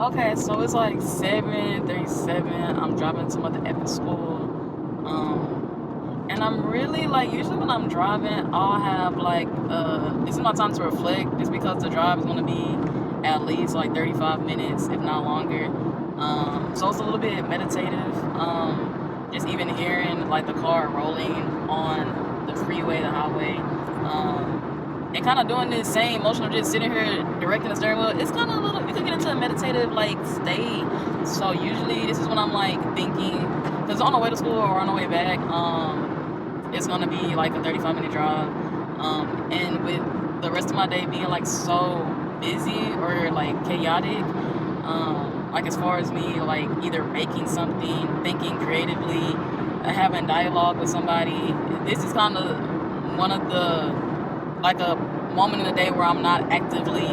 Okay, so it's like 7:37. I'm driving to Mother Effing school. And I'm really like, usually when I'm driving, I'll have like, this is my time to reflect. Just because the drive is going to be at least like 35 minutes, if not longer. So it's a little bit meditative. Just even hearing like the car rolling on the freeway, the highway. And kind of doing this same motion of just sitting here directing the steering wheel, it's kind of a little, you could get into a meditative like state. So usually this is when I'm like thinking, because on the way to school or on the way back, it's gonna be like a 35-minute drive. And with the rest of my day being like so busy or like chaotic, like as far as me like either making something, thinking creatively, having dialogue with somebody, this is kind of one of the, like a moment in the day where I'm not actively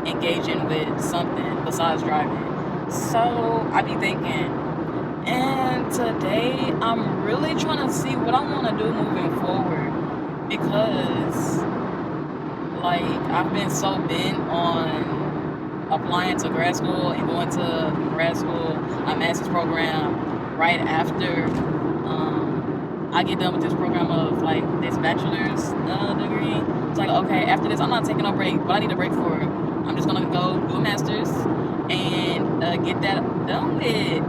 engaging with something besides driving. So I be thinking, and today I'm really trying to see what I want to do moving forward, because like I've been so bent on applying to grad school and going to grad school, a master's program right after I get done with this program of like this bachelor's degree. It's like, okay, after this, I'm not taking no break, but I need a break for it. I'm just gonna go do a master's and get that done with.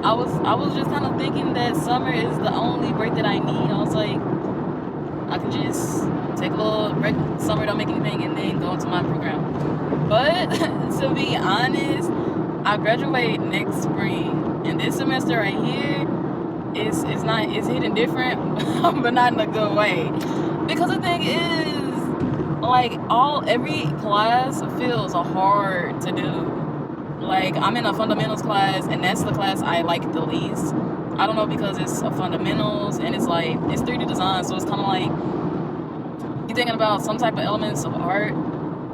I was just kind of thinking that summer is the only break that I need. I was like, I could just take a little break, summer, don't make anything, and then go into my program. But to be honest, I graduate next spring, and this semester right here, it's hitting different, but not in a good way. Because the thing is, like every class feels hard to do. Like I'm in a fundamentals class, and that's the class I like the least. I don't know, because it's a fundamentals and it's like it's 3D design, so it's kind of like you're thinking about some type of elements of art,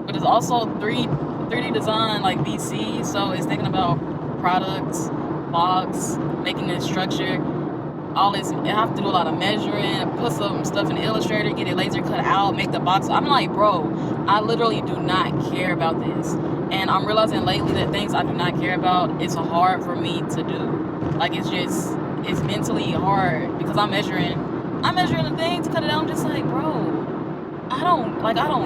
but it's also 3D design like VC, so it's thinking about products, box, making it structure. All this, I have to do a lot of measuring, put some stuff in Illustrator, get it laser cut out, make the box. I'm like, bro, I literally do not care about this. And I'm realizing lately that things I do not care about, it's hard for me to do. Like it's mentally hard, because I'm measuring the thing to cut it out. I'm just like, bro, I don't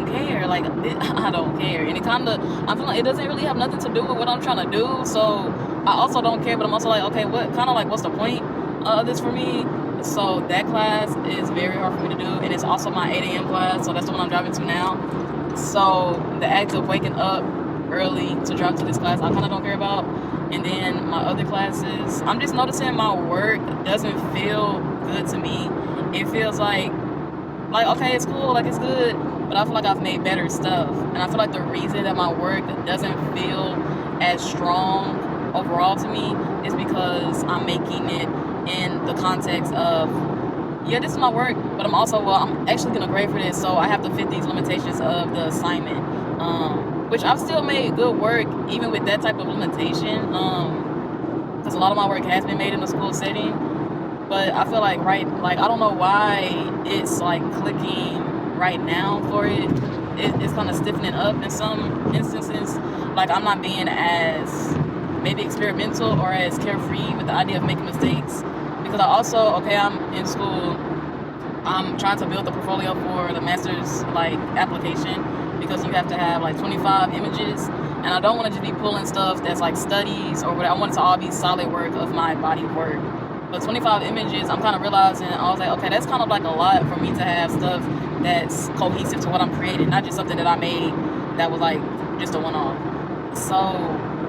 care. Like I don't care. And I feel like it doesn't really have nothing to do with what I'm trying to do. So I also don't care, but I'm also like, okay, what's the point of this for me? So that class is very hard for me to do, and it's also my 8 a.m. class, so that's the one I'm driving to now. So the act of waking up early to drive to this class, I kind of don't care about. And then my other classes, I'm just noticing my work doesn't feel good to me. It feels like okay, it's cool, like it's good, but I feel like I've made better stuff. And I feel like the reason that my work doesn't feel as strong overall to me is because I'm making it in the context of, yeah, this is my work, but I'm actually gonna grade for this, so I have to fit these limitations of the assignment, which I've still made good work even with that type of limitation, because a lot of my work has been made in a school setting. But I feel like I don't know why it's like clicking right now for it. It's kind of stiffening up in some instances. Like I'm not being as maybe experimental or as carefree with the idea of making mistakes. Because I'm in school, I'm trying to build the portfolio for the master's like application, because you have to have like 25 images, and I don't want to just be pulling stuff that's like studies or whatever. I want it to all be solid work of my body of work. But 25 images, I'm kind of realizing, I was like, okay, that's kind of like a lot for me to have stuff that's cohesive to what I'm creating, not just something that I made that was like just a one-off. So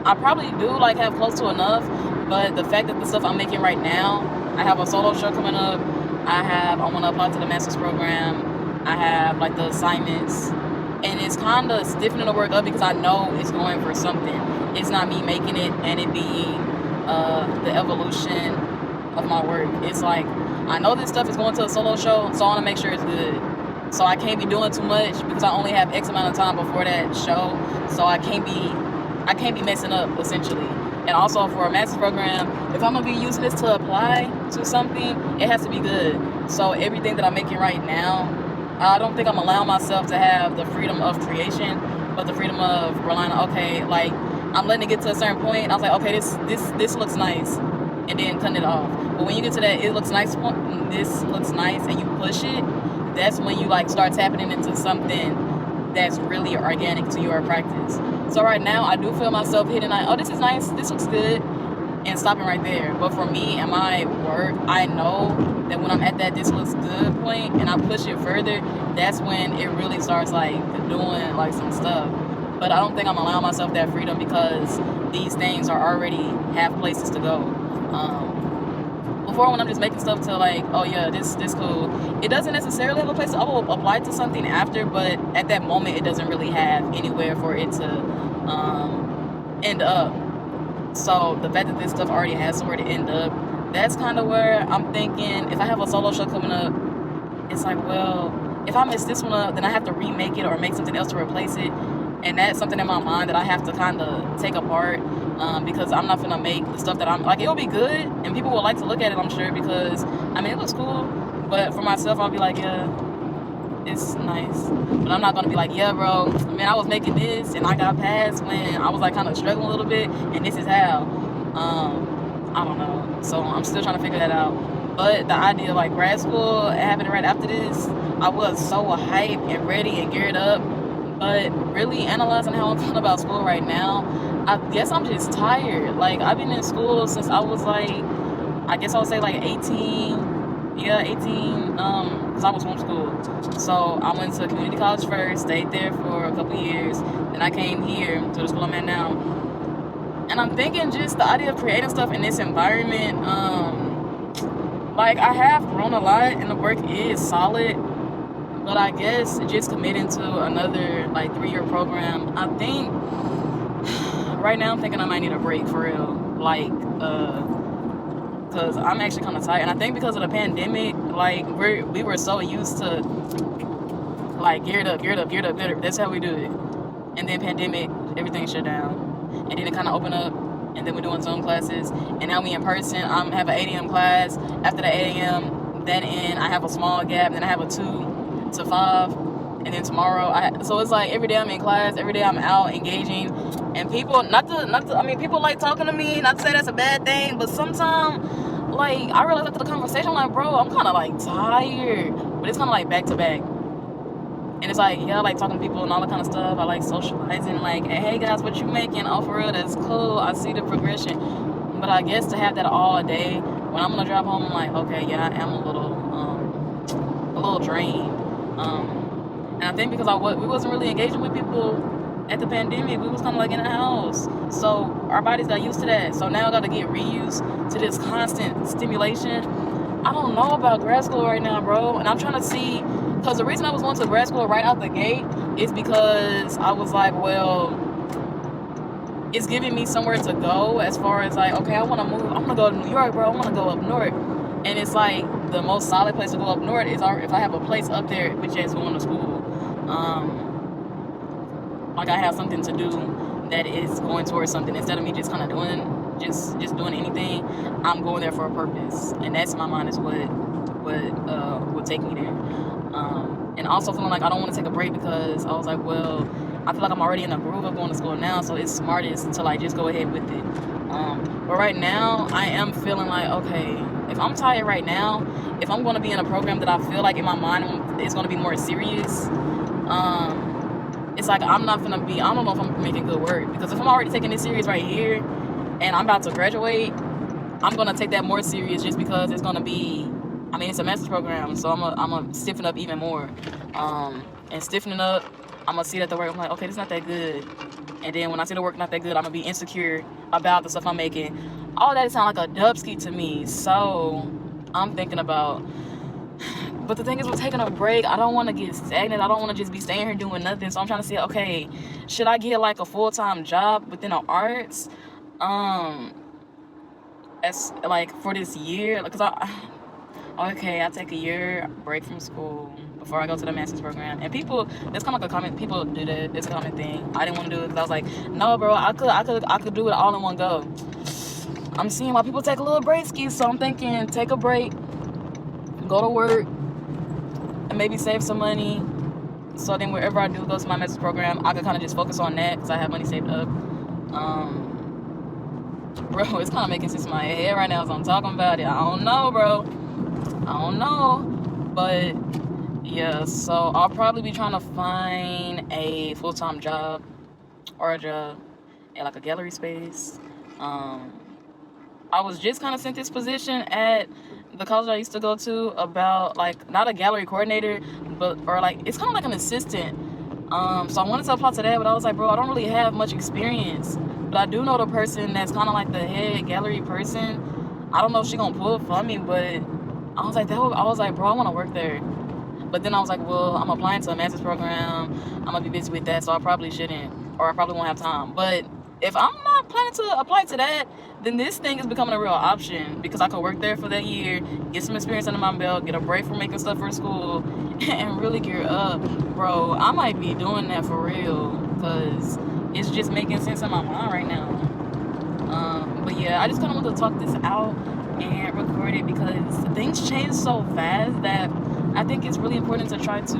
I probably do like have close to enough, but the fact that the stuff I'm making right now, I have a solo show coming up, I want to apply to the master's program, I have like the assignments, and it's kind of stiffening the work up because I know it's going for something. It's not me making it and it being the evolution of my work. It's like, I know this stuff is going to a solo show, so I want to make sure it's good. So I can't be doing too much because I only have X amount of time before that show. So I can't be messing up, essentially. And also for a master's program, if I'm gonna be using this to apply to something, it has to be good. So everything that I'm making right now, I don't think I'm allowing myself to have the freedom of creation, but the freedom of relying on, okay, like I'm letting it get to a certain point. I was like, okay, this looks nice, and then cutting it off. But when you get to that it looks nice point, this looks nice, and you push it, that's when you like start tapping into something that's really organic to your practice. So right now I do feel myself hitting like, oh, this is nice, this looks good, and stopping right there. But for me and my work, I know that when I'm at that this looks good point and I push it further, that's when it really starts like doing like some stuff. But I don't think I'm allowing myself that freedom because these things are already have places to go. Before, when I'm just making stuff to like, oh yeah, this cool, it doesn't necessarily have a place. I will apply to something after, but at that moment it doesn't really have anywhere for it to end up. So the fact that this stuff already has somewhere to end up, that's kind of where I'm thinking, if I have a solo show coming up, it's like, well, if I mess this one up, then I have to remake it or make something else to replace it. And that's something in my mind that I have to kind of take apart, because I'm not gonna make the stuff that I'm like, it'll be good and people will like to look at it, I'm sure, because I mean it looks cool, but for myself I'll be like, yeah, it's nice, but I'm not gonna be like, yeah bro, man, I was making this and I got passed when I was like kind of struggling a little bit, and this is how. I don't know, so I'm still trying to figure that out. But the idea of like grad school happening right after this, I was so hyped and ready and geared up. But really analyzing how I'm feeling about school right now, I guess I'm just tired. Like, I've been in school since I was like, I guess I would say like 18. Yeah, 18, because I was homeschooled. So I went to community college first, stayed there for a couple years. Then I came here to the school I'm at now. And I'm thinking just the idea of creating stuff in this environment, like I have grown a lot and the work is solid. But I guess just committing to another like 3-year program, I think right now I'm thinking I might need a break for real. Like, because I'm actually kind of tired. And I think because of the pandemic, like we were so used to like geared up. That's how we do it. And then pandemic, everything shut down. And then it kind of opened up. And then we're doing Zoom classes. And now we in person. I have an 8 a.m. class. After the 8 a.m., then I have a small gap. Then I have a 2 to 5, and then tomorrow so it's like every day I'm in class, every day I'm out engaging, and people not to I mean, people like talking to me, not to say that's a bad thing, but sometimes like I realize after the conversation, I'm like, bro, I'm kind of like tired, but it's kind of like back to back, and it's like, yeah, I like talking to people and all that kind of stuff. I like socializing, like, hey guys, what you making? Oh, for real, that's cool, I see the progression. But I guess to have that all day, when I'm gonna drive home, I'm like, okay, yeah, I am a little drained. And I think because we wasn't really engaging with people at the pandemic, we was kind of like in the house, so our bodies got used to that. So now I got to get reused to this constant stimulation. I don't know about grad school right now, bro, and I'm trying to see, because the reason I was going to grad school right out the gate is because I was like, well, it's giving me somewhere to go as far as like, okay, I want to move, I'm gonna go to New York, bro, I want to go up north. And it's like the most solid place to go up north is if I have a place up there, which is going to school. Like I have something to do that is going towards something, instead of me just kind of doing doing anything. I'm going there for a purpose, and that's in my mind is what would take me there. And also feeling like I don't want to take a break because I was like, well, I feel like I'm already in the groove of going to school now, so it's smartest to like just go ahead with it. But right now I am feeling like, okay, if I'm tired right now, if I'm going to be in a program that I feel like in my mind is going to be more serious, it's like I don't know if I'm making good work, because if I'm already taking this serious right here and I'm about to graduate, I'm going to take that more serious just because it's going to be, I mean, it's a master's program, so I'm going to stiffen up even more. And stiffening up, I'm going to see that the work, I'm like, okay, this is not that good. And then when I see the work not that good, I'm going to be insecure about the stuff I'm making. All that sounds like a dubski to me. So I'm thinking about, but the thing is, we're taking a break. I don't want to get stagnant. I don't want to just be staying here doing nothing. So I'm trying to say, okay, should I get like a full-time job within the arts? As like for this year, because I take a year break from school before I go to the master's program. And people, that's kind of like a common, people do that. It's a common thing. I didn't want to do it because I was like, no, bro, I could do it all in one go. I'm seeing why people take a little break, so I'm thinking take a break, go to work, and maybe save some money. So then wherever I do go to my master's program, I could kind of just focus on that because I have money saved up. Bro, it's kind of making sense in my head right now as I'm talking about it. I don't know, bro. I don't know. But yeah, so I'll probably be trying to find a full-time job or a job at like a gallery space. I was just kind of sent this position at the college I used to go to about like not a gallery coordinator, but or like it's kind of like an assistant. So I wanted to apply to that, but I was like, bro, I don't really have much experience, but I do know the person that's kind of like the head gallery person. I don't know if she gonna pull for me, but I was like, bro, I want to work there. But then I was like, well, I'm applying to a master's program. I'm gonna be busy with that, so I probably shouldn't, or I probably won't have time. But if I'm not planning to apply to that, then this thing is becoming a real option because I could work there for that year, get some experience under my belt, get a break from making stuff for school, and really gear up. Bro, I might be doing that for real because it's just making sense in my mind right now. But yeah, I just kind of want to talk this out and record it because things change so fast that I think it's really important to try to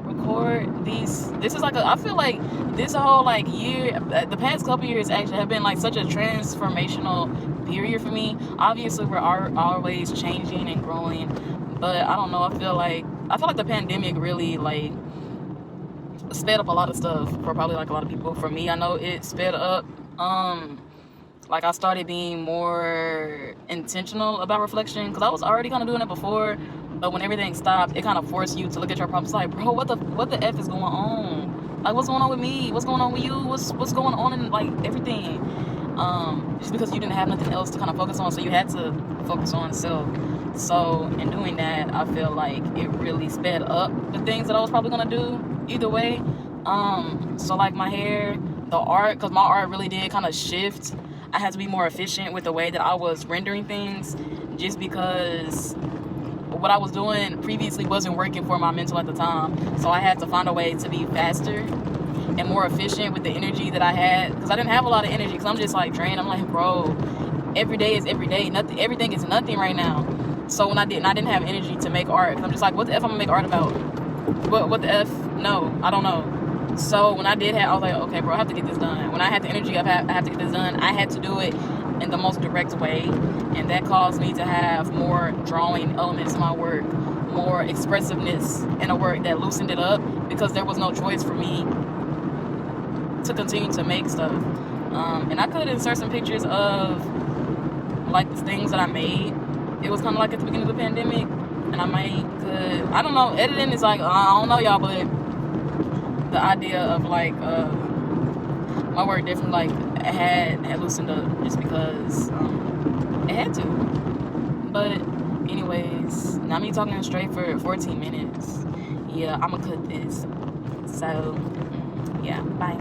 record these. This is like I feel like this whole like year, the past couple years actually have been like such a transformational period for me. Obviously we're always changing and growing, but I don't know, I feel like the pandemic really like sped up a lot of stuff for probably like a lot of people. For me, I know it sped up like I started being more intentional about reflection because I was already kind of doing it before, but when everything stopped, it kind of forced you to look at your problems like, bro, what the F is going on? Like, what's going on with me? What's going on with you? What's going on in like everything? Just because you didn't have nothing else to kind of focus on, so you had to focus on self. So in doing that, I feel like it really sped up the things that I was probably gonna do either way. So like my hair, the art, because my art really did kind of shift. I had to be more efficient with the way that I was rendering things just because what I was doing previously wasn't working for my mental at the time. So I had to find a way to be faster and more efficient with the energy that I had because I didn't have a lot of energy because I'm just like drained. I'm like, bro, every day is every day. Nothing, everything is nothing right now. So when I didn't have energy to make art. I'm just like, what the F I'm gonna make art about? What the F? No, I don't know. So when I did have, I was like, okay, bro, I have to get this done. When I had the energy, I have to get this done. I had to do it in the most direct way, and that caused me to have more drawing elements in my work, more expressiveness in a work that loosened it up because there was no choice for me to continue to make stuff. And I could insert some pictures of like the things that I made. It was kind of like at the beginning of the pandemic, and I don't know, editing is like, I don't know y'all, but the idea of like my work definitely like had loosened up just because it had to. But anyways, now me talking straight for 14 minutes. Yeah, I'm gonna cut this. So yeah, bye.